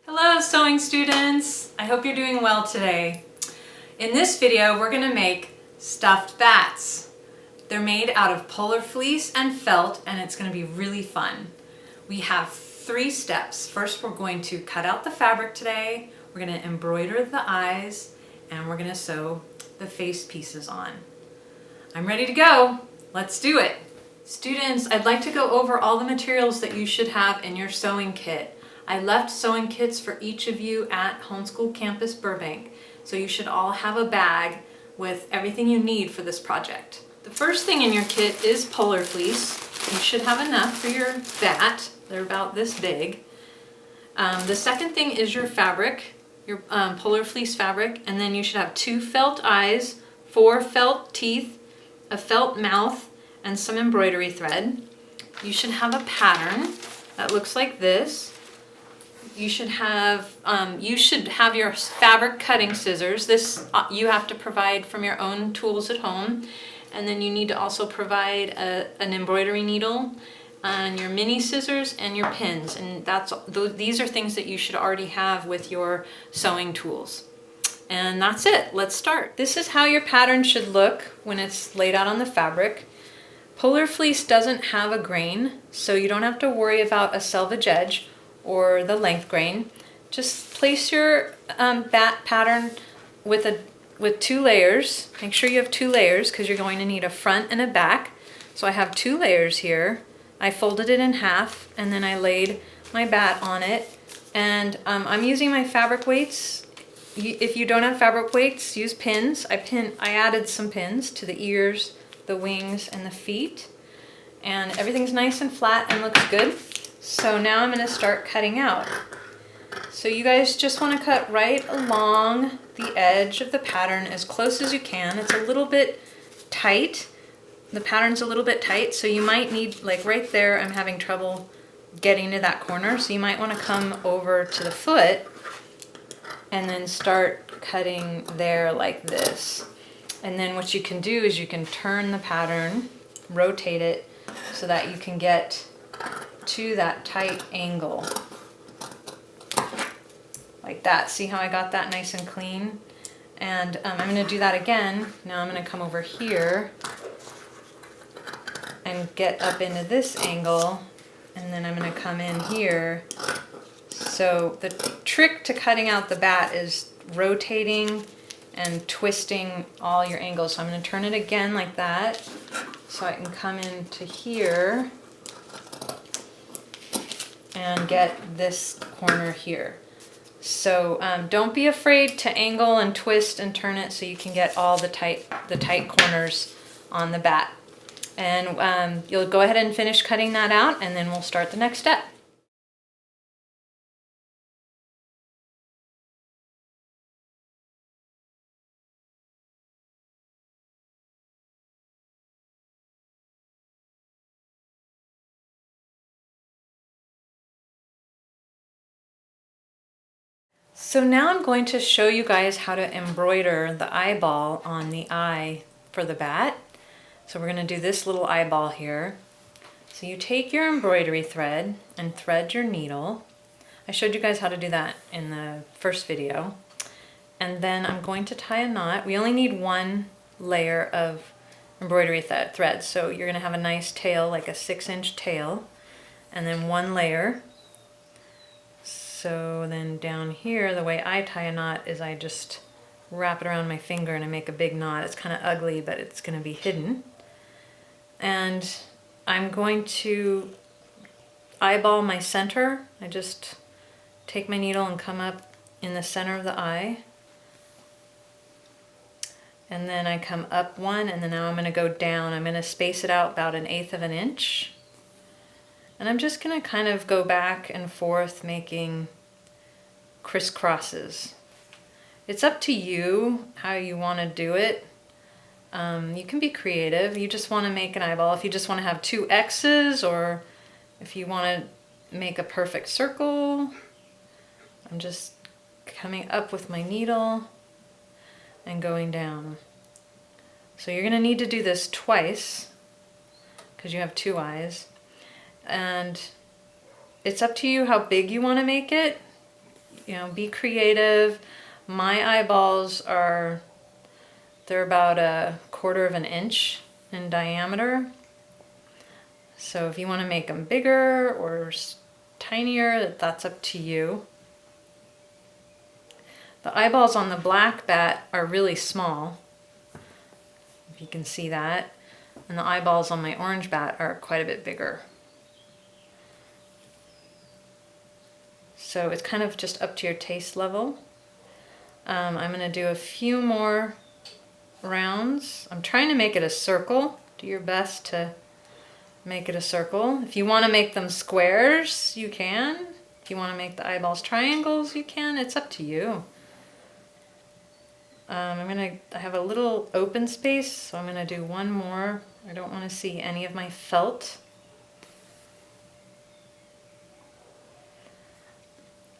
Hello sewing students! I hope you're doing well today. In this video we're going to make stuffed bats. They're made out of polar fleece and felt and it's going to be really fun. We have 3 steps. First we're going to cut out the fabric today, we're going to embroider the eyes, and we're going to sew the face pieces on. I'm ready to go. Let's do it! Students, I'd like to go over all the materials that you should have in your sewing kit. I left sewing kits for each of you at Homeschool Campus Burbank, so you should all have a bag with everything you need for this project. The first thing in your kit is polar fleece. You should have enough for your bat. They're about this big. The second thing is your fabric, your polar fleece fabric, and then you should have 2 felt eyes, 4 felt teeth, a felt mouth, and some embroidery thread. You should have a pattern that looks like this. You should have your fabric cutting scissors. This you have to provide from your own tools at home. And then you need to also provide an embroidery needle and your mini scissors and your pins. And these are things that you should already have with your sewing tools. And that's it. Let's start. This is how your pattern should look when it's laid out on the fabric. Polar fleece doesn't have a grain, so you don't have to worry about a selvage edge or the length grain. Just place your bat pattern with 2 layers. Make sure you have 2 layers because you're going to need a front and a back. So I have 2 layers here. I folded it in half and then I laid my bat on it. And I'm using my fabric weights. If you don't have fabric weights, use pins. I added some pins to the ears, the wings, and the feet. And everything's nice and flat and looks good. So now I'm going to start cutting out. So you guys just want to cut right along the edge of the pattern as close as you can. It's a little bit tight. The pattern's a little bit tight, so you might need, like right there, I'm having trouble getting to that corner, so you might want to come over to the foot and then start cutting there like this. And then what you can do is you can turn the pattern, rotate it, so that you can get to that tight angle. Like that. See how I got that nice and clean? And I'm going to do that again. Now I'm going to come over here and get up into this angle, and then I'm going to come in here. So the trick to cutting out the bat is rotating and twisting all your angles. So I'm going to turn it again like that so I can come into here and get this corner here. So don't be afraid to angle and twist and turn it so you can get all the tight corners on the bat. And you'll go ahead and finish cutting that out, and then we'll start the next step. So now I'm going to show you guys how to embroider the eyeball on the eye for the bat. So we're going to do this little eyeball here. So you take your embroidery thread and thread your needle. I showed you guys how to do that in the first video. And then I'm going to tie a knot. We only need 1 layer of embroidery thread. So you're going to have a nice tail, like a 6-inch tail, and then 1 layer. So then down here, the way I tie a knot is I just wrap it around my finger and I make a big knot. It's kind of ugly, but it's going to be hidden. And I'm going to eyeball my center. I just take my needle and come up in the center of the eye. And then I come up 1, and then now I'm going to go down. I'm going to space it out about 1/8 of an inch. And I'm just going to kind of go back and forth making crisscrosses. It's up to you how you want to do it. You can be creative. You just want to make an eyeball. If you just want to have 2 X's, or if you want to make a perfect circle, I'm just coming up with my needle and going down. So you're going to need to do this twice because you have 2 eyes. And it's up to you how big you want to make it. you know, be creative. My eyeballs are, they're about 1/4 of an inch in diameter. So if you want to make them bigger or tinier, that's up to you. The eyeballs on the black bat are really small, if you can see that. And the eyeballs on my orange bat are quite a bit bigger. So it's kind of just up to your taste level. I'm going to do a few more rounds. I'm trying to make it a circle. Do your best to make it a circle. If you want to make them squares, you can. If you want to make the eyeballs triangles, you can. It's up to you. I have a little open space, so I'm going to do one more. I don't want to see any of my felt.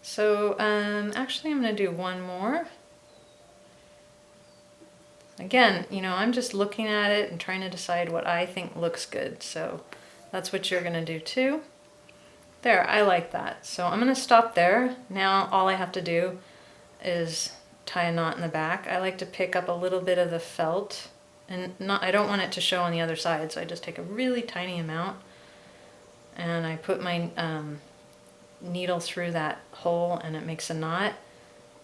So actually I'm going to do one more. Again, you know, I'm just looking at it and trying to decide what I think looks good. So that's what you're going to do too. There, I like that. So I'm going to stop there. Now all I have to do is tie a knot in the back. I like to pick up a little bit of the felt, and I don't want it to show on the other side, so I just take a really tiny amount and I put my needle through that hole and it makes a knot.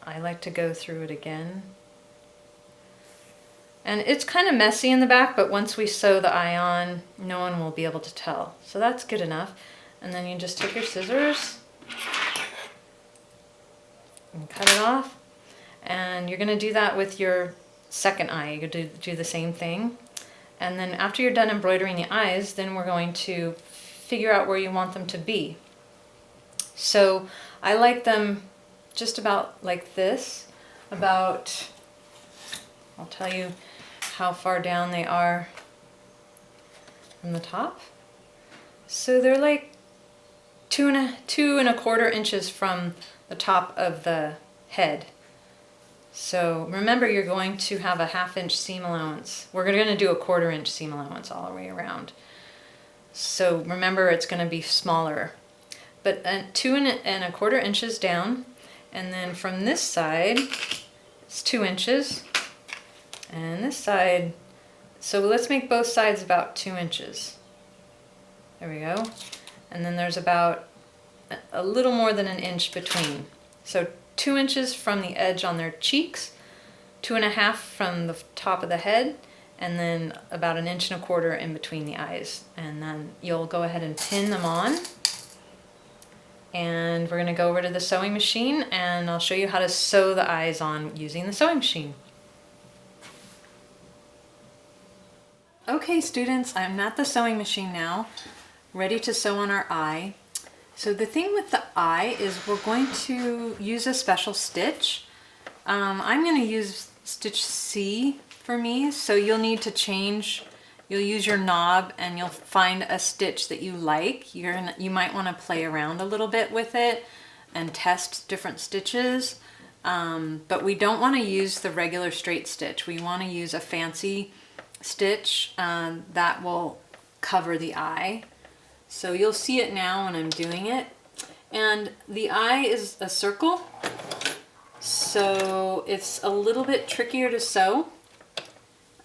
I like to go through it again. And it's kind of messy in the back, but once we sew the eye on, no one will be able to tell. So that's good enough. And then you just take your scissors and cut it off. And you're going to do that with your second eye. You're going to do the same thing. And then after you're done embroidering the eyes, then we're going to figure out where you want them to be. So I like them just about like this. About, I'll tell you how far down they are from the top. So they're like 2 1/4 inches from the top of the head. So remember, you're going to have a 1/2 inch seam allowance. We're going to do a 1/4 inch seam allowance all the way around. So remember, it's going to be smaller. But 2 1/4 inches down, and then from this side, it's 2 inches. And this side, so let's make both sides about 2 inches. There we go. And then there's about a little more than an inch between. So 2 inches from the edge on their cheeks, 2 1/2 from the top of the head, and then about 1 1/4 inches in between the eyes. And then you'll go ahead and pin them on. And we're going to go over to the sewing machine and I'll show you how to sew the eyes on using the sewing machine. Okay students, I'm at the sewing machine now, ready to sew on our eye. So the thing with the eye is we're going to use a special stitch. I'm going to use stitch C for me, so you'll need to change. You'll use your knob and you'll find a stitch that you like. You might want to play around a little bit with it and test different stitches. But we don't want to use the regular straight stitch. We want to use a fancy stitch that will cover the eye. So you'll see it now when I'm doing it. And the eye is a circle, so it's a little bit trickier to sew.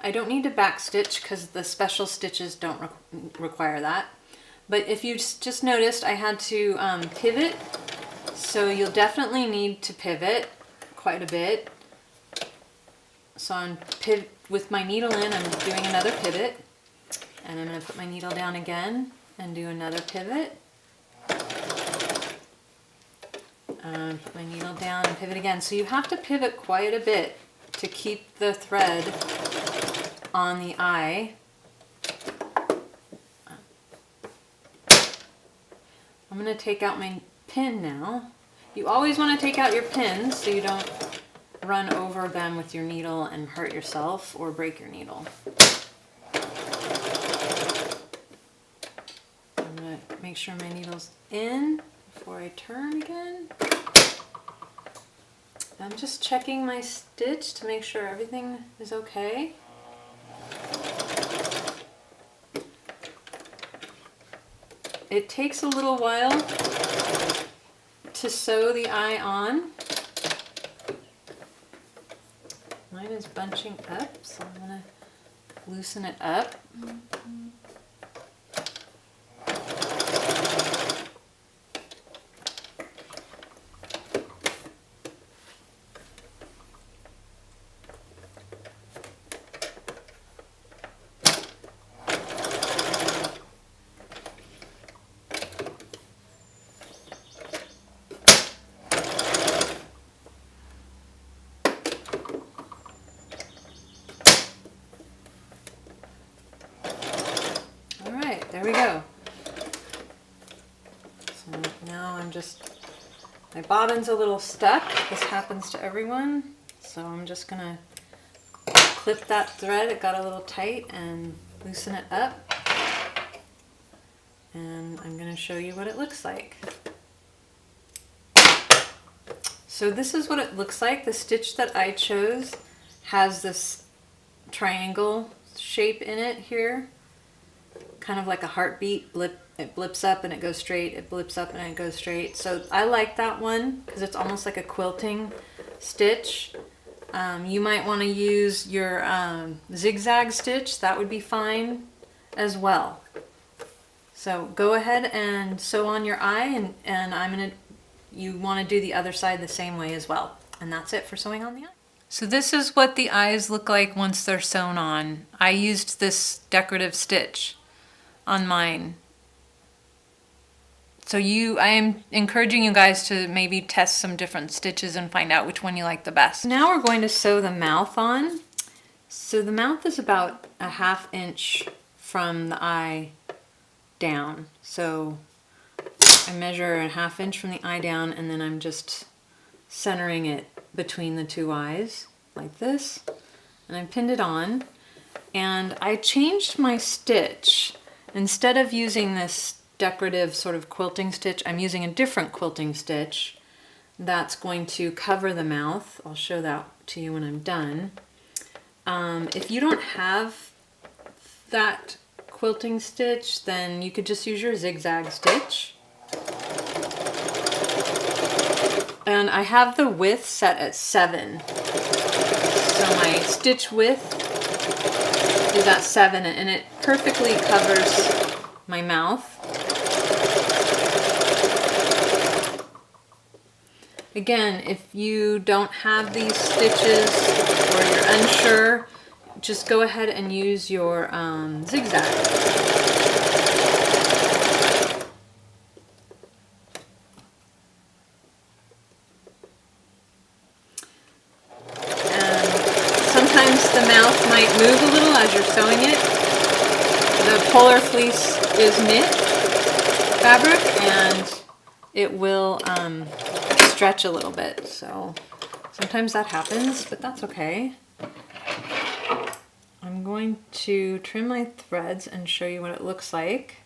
I don't need to back stitch because the special stitches don't require that. But if you just noticed, I had to pivot, so you'll definitely need to pivot quite a bit. So with my needle in, I'm doing another pivot, and I'm going to put my needle down again and do another pivot. Put my needle down and pivot again. So you have to pivot quite a bit to keep the thread on the eye. I'm going to take out my pin now. You always want to take out your pins so you don't run over them with your needle and hurt yourself or break your needle. I'm going to make sure my needle's in before I turn again. I'm just checking my stitch to make sure everything is okay. It takes a little while to sew the eye on. Mine is bunching up, so I'm gonna loosen it up. There we go. So now my bobbin's a little stuck. This happens to everyone. So I'm just gonna clip that thread. It got a little tight, and loosen it up. And I'm gonna show you what it looks like. So this is what it looks like. The stitch that I chose has this triangle shape in it here. Kind of like a heartbeat blip. It blips up and it goes straight. It blips up and it goes straight. So I like that one because it's almost like a quilting stitch. You might want to use your zigzag stitch. That would be fine as well. So go ahead and sew on your eye, and you want to do the other side the same way as well. And that's it for sewing on the eye. So this is what the eyes look like once they're sewn on. I used this decorative stitch on mine. So I am encouraging you guys to maybe test some different stitches and find out which one you like the best. Now we're going to sew the mouth on. So the mouth is about a 1/2 inch from the eye down. So I measure a 1/2 inch from the eye down, and then I'm just centering it between the two eyes like this. And I pinned it on, and I changed my stitch. Instead of using this decorative sort of quilting stitch, I'm using a different quilting stitch that's going to cover the mouth. I'll show that to you when I'm done. If you don't have that quilting stitch, then you could just use your zigzag stitch. And I have the width set at 7. So my stitch width is at 7, and it perfectly covers my mouth. Again, if you don't have these stitches or you're unsure, just go ahead and use your zigzag. Sometimes the mouth might move a little as you're sewing it. The polar fleece is knit fabric, and it will stretch a little bit. So sometimes that happens, but that's okay. I'm going to trim my threads and show you what it looks like.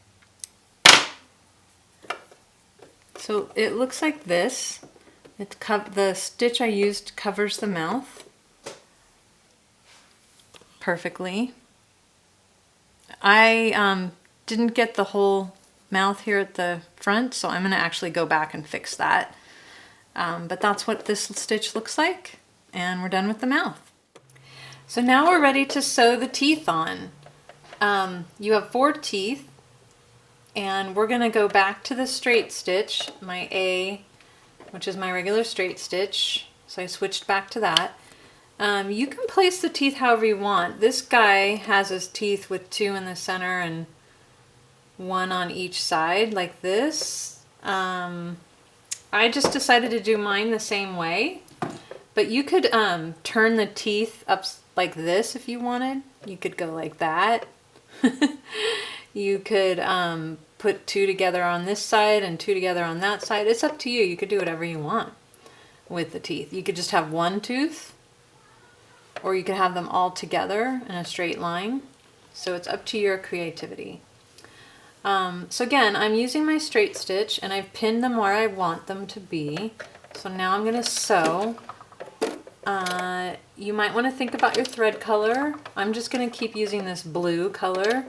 So it looks like this. The stitch I used covers the mouth perfectly. I didn't get the whole mouth here at the front, so I'm going to actually go back and fix that. But that's what this stitch looks like, and we're done with the mouth. So now we're ready to sew the teeth on. You have 4 teeth, and we're going to go back to the straight stitch, my A, which is my regular straight stitch. So I switched back to that. You can place the teeth however you want. This guy has his teeth with 2 in the center and 1 on each side like this. I just decided to do mine the same way, but you could turn the teeth up like this if you wanted. You could go like that. You could put 2 together on this side and 2 together on that side. It's up to you. You could do whatever you want with the teeth. You could just have 1 tooth, or you could have them all together in a straight line. So it's up to your creativity. So again, I'm using my straight stitch, and I've pinned them where I want them to be. So now I'm going to sew. You might want to think about your thread color. I'm just going to keep using this blue color.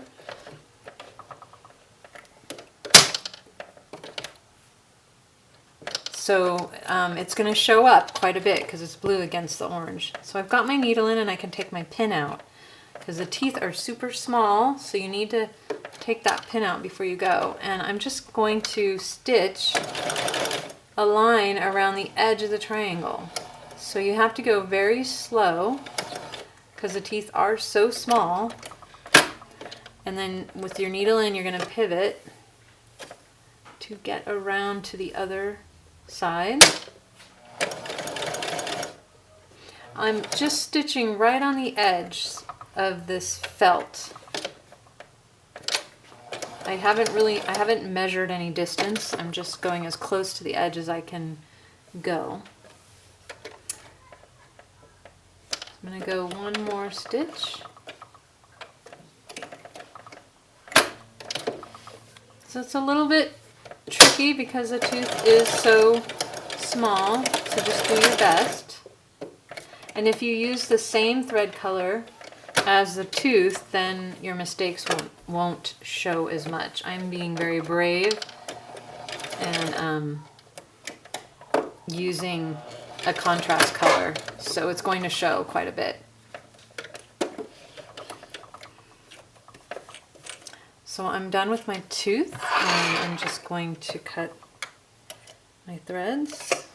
So it's going to show up quite a bit because it's blue against the orange. So I've got my needle in and I can take my pin out because the teeth are super small, so you need to take that pin out before you go. And I'm just going to stitch a line around the edge of the triangle. So you have to go very slow because the teeth are so small. And then with your needle in, you're going to pivot to get around to the other side. I'm just stitching right on the edge of this felt. I haven't measured any distance. I'm just going as close to the edge as I can go. I'm going to go one more stitch. So it's a little bit tricky because the tooth is so small, so just do your best. And if you use the same thread color as the tooth, then your mistakes won't show as much. I'm being very brave and using a contrast color, so it's going to show quite a bit. So I'm done with my tooth, and I'm just going to cut my threads.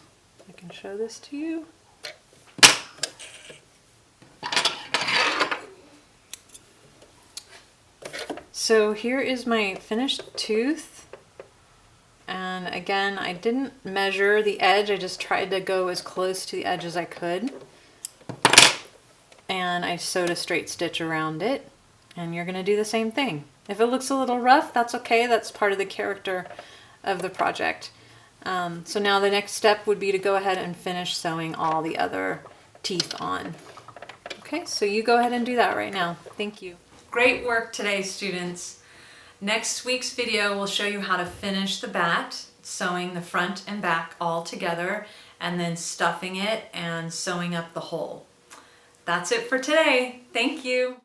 I can show this to you. So here is my finished tooth, and again, I didn't measure the edge, I just tried to go as close to the edge as I could, and I sewed a straight stitch around it, and you're going to do the same thing. If it looks a little rough, that's okay, that's part of the character of the project. So now the next step would be to go ahead and finish sewing all the other teeth on. Okay, so you go ahead and do that right now. Thank you. Great work today, students. Next week's video will show you how to finish the bat, sewing the front and back all together, and then stuffing it and sewing up the hole. That's it for today. Thank you.